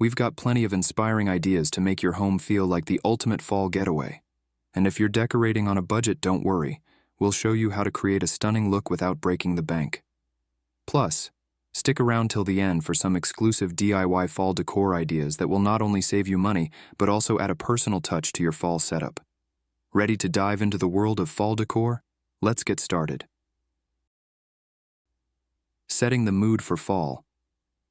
We've got plenty of inspiring ideas to make your home feel like the ultimate fall getaway. And if you're decorating on a budget, don't worry. We'll show you how to create a stunning look without breaking the bank. Plus, stick around till the end for some exclusive DIY fall decor ideas that will not only save you money, but also add a personal touch to your fall setup. Ready to dive into the world of fall decor? Let's get started. Setting the mood for fall.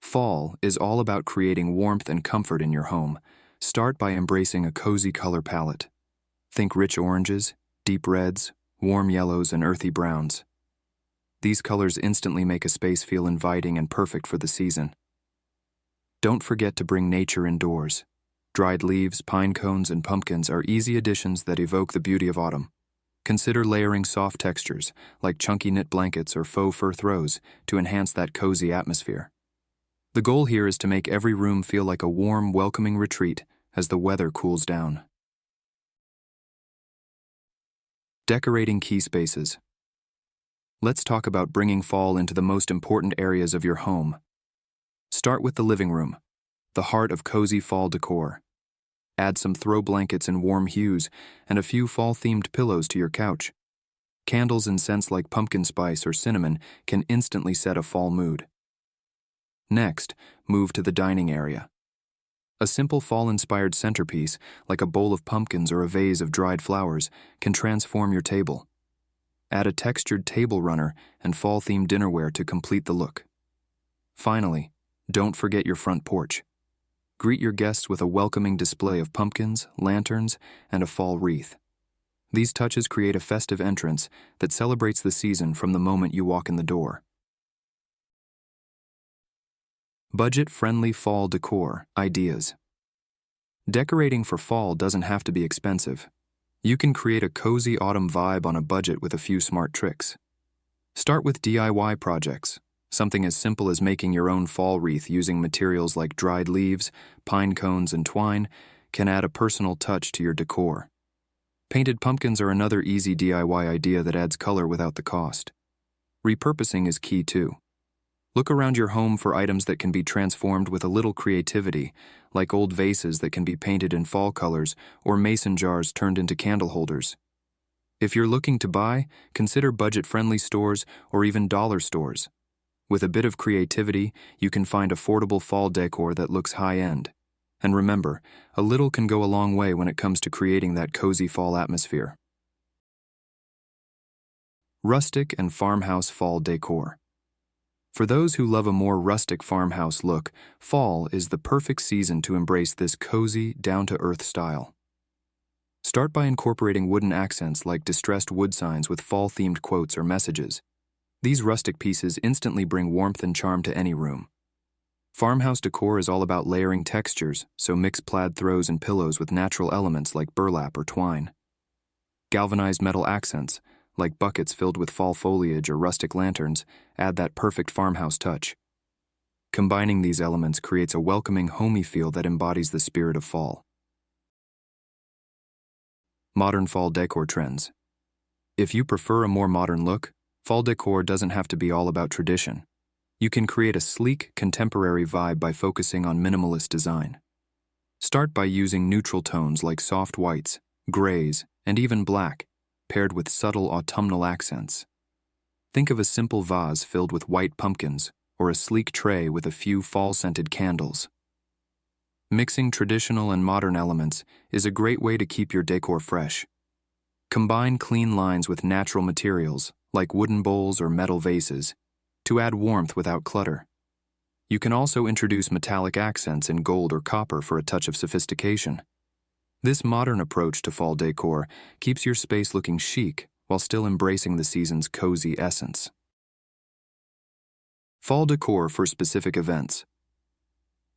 Fall is all about creating warmth and comfort in your home. Start by embracing a cozy color palette. Think rich oranges, deep reds, warm yellows, and earthy browns. These colors instantly make a space feel inviting and perfect for the season. Don't forget to bring nature indoors. Dried leaves, pine cones, and pumpkins are easy additions that evoke the beauty of autumn. Consider layering soft textures, like chunky knit blankets or faux fur throws, to enhance that cozy atmosphere. The goal here is to make every room feel like a warm, welcoming retreat as the weather cools down. Decorating key spaces. Let's talk about bringing fall into the most important areas of your home. Start with the living room, the heart of cozy fall decor. Add some throw blankets in warm hues and a few fall-themed pillows to your couch. Candles and scents like pumpkin spice or cinnamon can instantly set a fall mood. Next, move to the dining area. A simple fall-inspired centerpiece, like a bowl of pumpkins or a vase of dried flowers, can transform your table. Add a textured table runner and fall-themed dinnerware to complete the look. Finally, don't forget your front porch. Greet your guests with a welcoming display of pumpkins, lanterns, and a fall wreath. These touches create a festive entrance that celebrates the season from the moment you walk in the door. Budget-friendly fall decor ideas. Decorating for fall doesn't have to be expensive. You can create a cozy autumn vibe on a budget with a few smart tricks. Start with DIY projects. Something as simple as making your own fall wreath using materials like dried leaves, pine cones, and twine can add a personal touch to your decor. Painted pumpkins are another easy DIY idea that adds color without the cost. Repurposing is key too. Look around your home for items that can be transformed with a little creativity, like old vases that can be painted in fall colors or mason jars turned into candle holders. If you're looking to buy, consider budget-friendly stores or even dollar stores. With a bit of creativity, you can find affordable fall decor that looks high-end. And remember, a little can go a long way when it comes to creating that cozy fall atmosphere. Rustic and farmhouse fall decor. For those who love a more rustic farmhouse look, fall is the perfect season to embrace this cozy, down-to-earth style. Start by incorporating wooden accents like distressed wood signs with fall-themed quotes or messages. These rustic pieces instantly bring warmth and charm to any room. Farmhouse decor is all about layering textures, so mix plaid throws and pillows with natural elements like burlap or twine. Galvanized metal accents, like buckets filled with fall foliage or rustic lanterns, add that perfect farmhouse touch. Combining these elements creates a welcoming, homey feel that embodies the spirit of fall. Modern fall decor trends. If you prefer a more modern look, fall decor doesn't have to be all about tradition. You can create a sleek, contemporary vibe by focusing on minimalist design. Start by using neutral tones like soft whites, grays, and even black, paired with subtle autumnal accents. Think of a simple vase filled with white pumpkins or a sleek tray with a few fall-scented candles. Mixing traditional and modern elements is a great way to keep your decor fresh. Combine clean lines with natural materials, like wooden bowls or metal vases, to add warmth without clutter. You can also introduce metallic accents in gold or copper for a touch of sophistication. This modern approach to fall decor keeps your space looking chic while still embracing the season's cozy essence. Fall decor for specific events.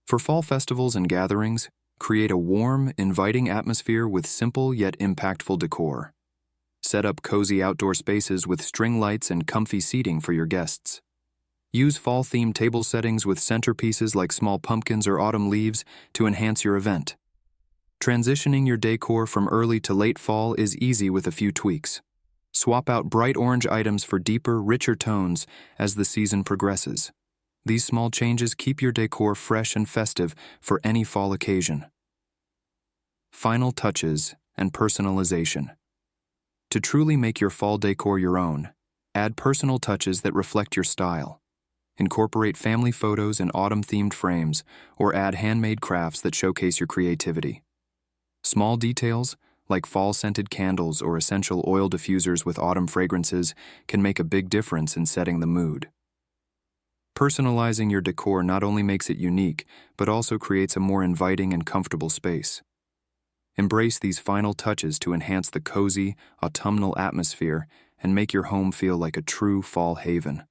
For fall festivals and gatherings, create a warm, inviting atmosphere with simple yet impactful decor. Set up cozy outdoor spaces with string lights and comfy seating for your guests. Use fall-themed table settings with centerpieces like small pumpkins or autumn leaves to enhance your event. Transitioning your decor from early to late fall is easy with a few tweaks. Swap out bright orange items for deeper, richer tones as the season progresses. These small changes keep your decor fresh and festive for any fall occasion. Final touches and personalization. To truly make your fall decor your own, add personal touches that reflect your style. Incorporate family photos in autumn-themed frames, or add handmade crafts that showcase your creativity. Small details, like fall-scented candles or essential oil diffusers with autumn fragrances, can make a big difference in setting the mood. Personalizing your decor not only makes it unique, but also creates a more inviting and comfortable space. Embrace these final touches to enhance the cozy, autumnal atmosphere and make your home feel like a true fall haven.